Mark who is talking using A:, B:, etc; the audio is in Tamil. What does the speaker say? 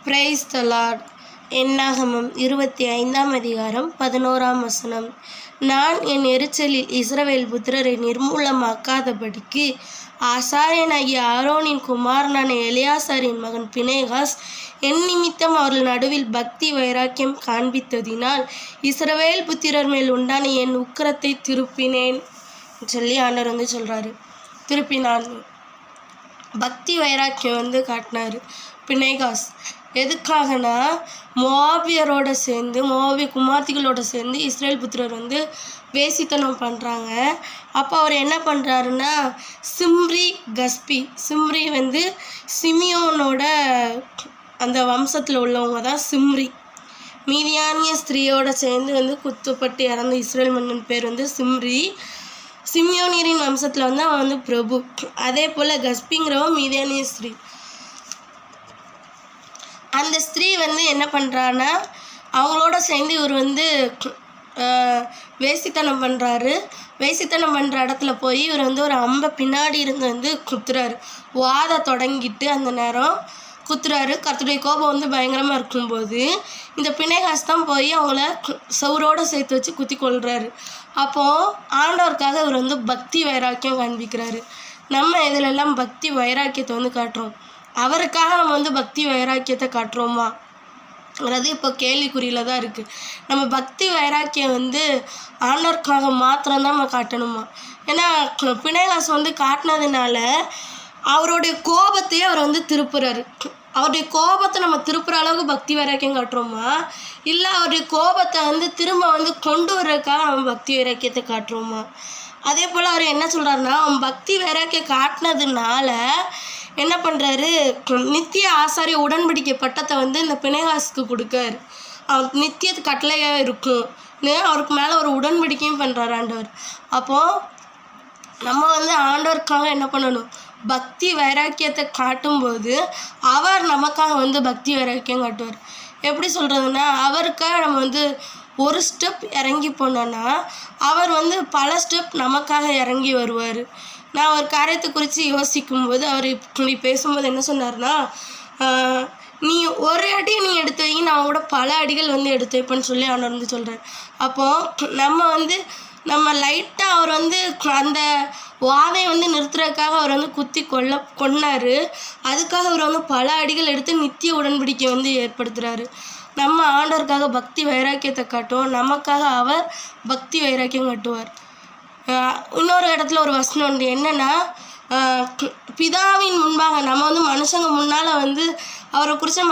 A: Praise the Lord. என்னாகமம் 25ஆம் அதிகாரம் 11ஆம் வசனம். நான் என் எரிச்சலில் இஸ்ரவேல் புத்திரரை நிர்மூலமாக்காதபடிக்கு ஆசாரியனாகிய ஆரோனின் குமாரனான எலியாசாரின் மகன் பினேகாஸ் என் நிமித்தம் அவர்கள் நடுவில் பக்தி வைராக்கியம் காண்பித்ததினால் இஸ்ரவேல் புத்திரர் மேல் உண்டான என் உக்கிரத்தை திருப்பினேன் சொல்லி ஆண்டவர் சொல்கிறாரு. திருப்பினான். பக்தி வைராக்கியம் காட்டினார் பினேகாஸ். எதுக்காகனா மோவாபியரோட சேர்ந்து மோவாபிய குமார்த்திகளோட சேர்ந்து இஸ்ரேல் புத்திரர் வேசித்தனம் பண்ணுறாங்க. அப்போ அவர் என்ன பண்ணுறாருன்னா சிம்ரி கஸ்பி. சிம்ரி சிமியோனோட அந்த வம்சத்தில் உள்ளவங்க தான் சிம்ரி. மீதியானிய ஸ்திரீயோட சேர்ந்து குத்துப்பட்டு இறந்த இஸ்ரேல் மன்னன் பேர் சிம்ரி. சிமியோனியரின் வம்சத்தில் அவன் பிரபு. அதே போல் கஸ்பிங்கிறவன் மீதியானிய ஸ்திரீ. அந்த ஸ்திரீ என்ன பண்ணுறான்னா அவங்களோட சேர்ந்து இவர் வேசித்தனம் பண்ணுறாரு. வேசித்தனம் பண்ணுற இடத்துல போய் இவர் ஒரு அம்பை பின்னாடி இருந்து குத்துறாரு. வாத தொடங்கிட்டு அந்த நேரம் குத்துறாரு. கர்த்தருடைய கோபம் பயங்கரமாக இருக்கும்போது இந்த பினேகாஸ் தான் போய் அவங்கள சவுரோடு சேர்த்து வச்சு குத்தி கொள்கிறாரு. அப்போது ஆண்டவருக்காக இவர் பக்தி வைராக்கியம் காண்பிக்கிறாரு. நம்ம இதிலெல்லாம் பக்தி வைராக்கியத்தை காட்டுறோம். அவருக்காக நம்ம பக்தி வைராக்கியத்தை காட்டுறோமா அது இப்போ கேள்விக்குறியில் தான் இருக்குது. நம்ம பக்தி வைராக்கியம் ஆண்டவருக்காக மாத்திரம்தான் நம்ம காட்டணுமா? ஏன்னா பினேகாஸ் காட்டினதுனால அவருடைய கோபத்தையே அவர் திருப்புறாரு. அவருடைய கோபத்தை நம்ம திருப்புற அளவுக்கு பக்தி வைராக்கியம் காட்டுறோமா, இல்லை அவருடைய கோபத்தை திரும்ப கொண்டு வர்றதுக்காக நம்ம பக்தி வைராக்கியத்தை காட்டுறோமா? அதே போல் அவர் என்ன சொல்கிறாருன்னா அவன் பக்தி வைராக்கியம் காட்டினதுனால என்ன பண்ணுறாரு, நித்திய ஆசாரிய உடன்படிக்கை பட்டத்தை இந்த பினேகாஸுக்கு கொடுக்காரு. அவர் நித்திய கட்டளையாக இருக்கும் அவருக்கு மேலே ஒரு உடன்படிக்கையும் பண்ணுறாரு ஆண்டவர். அப்போது நம்ம ஆண்டவருக்காக என்ன பண்ணணும், பக்தி வைராக்கியத்தை காட்டும்போது அவர் நமக்காக பக்தி வைராக்கியம் காட்டுவார். எப்படி சொல்கிறதுனா அவருக்காக நம்ம ஒரு ஸ்டெப் இறங்கி போனோன்னா அவர் பல ஸ்டெப் நமக்காக இறங்கி வருவார். நான் ஒரு காரியத்தை குறித்து யோசிக்கும்போது அவர் இப்படி பேசும்போது என்ன சொன்னார்னா, நீ ஒரு அடி நீ எடுத்து வைங்க, நான் கூட பல அடிகள் எடுத்து வைப்பேன்னு சொல்லி அவர் சொல்கிறார். அப்போது நம்ம நம்ம லைட்டாக அவர் அந்த வாதை நிறுத்துறதுக்காக அவர் குத்தி கொன்னார். அதுக்காக அவர் பல அடிகள் எடுத்து நித்திய உடன்படிக்கை ஏற்படுத்துகிறாரு. நம்ம ஆண்டவருக்காக பக்தி வைராக்கியத்தை காட்டுவோம், நமக்காக அவர் பக்தி வைராக்கியம் காட்டுவார். இன்னொரு இடத்துல ஒரு வசனம் என்னென்னா, பிதாவின் முன்பாக நம்ம மனுஷங்க முன்னால் அவரை குறித்த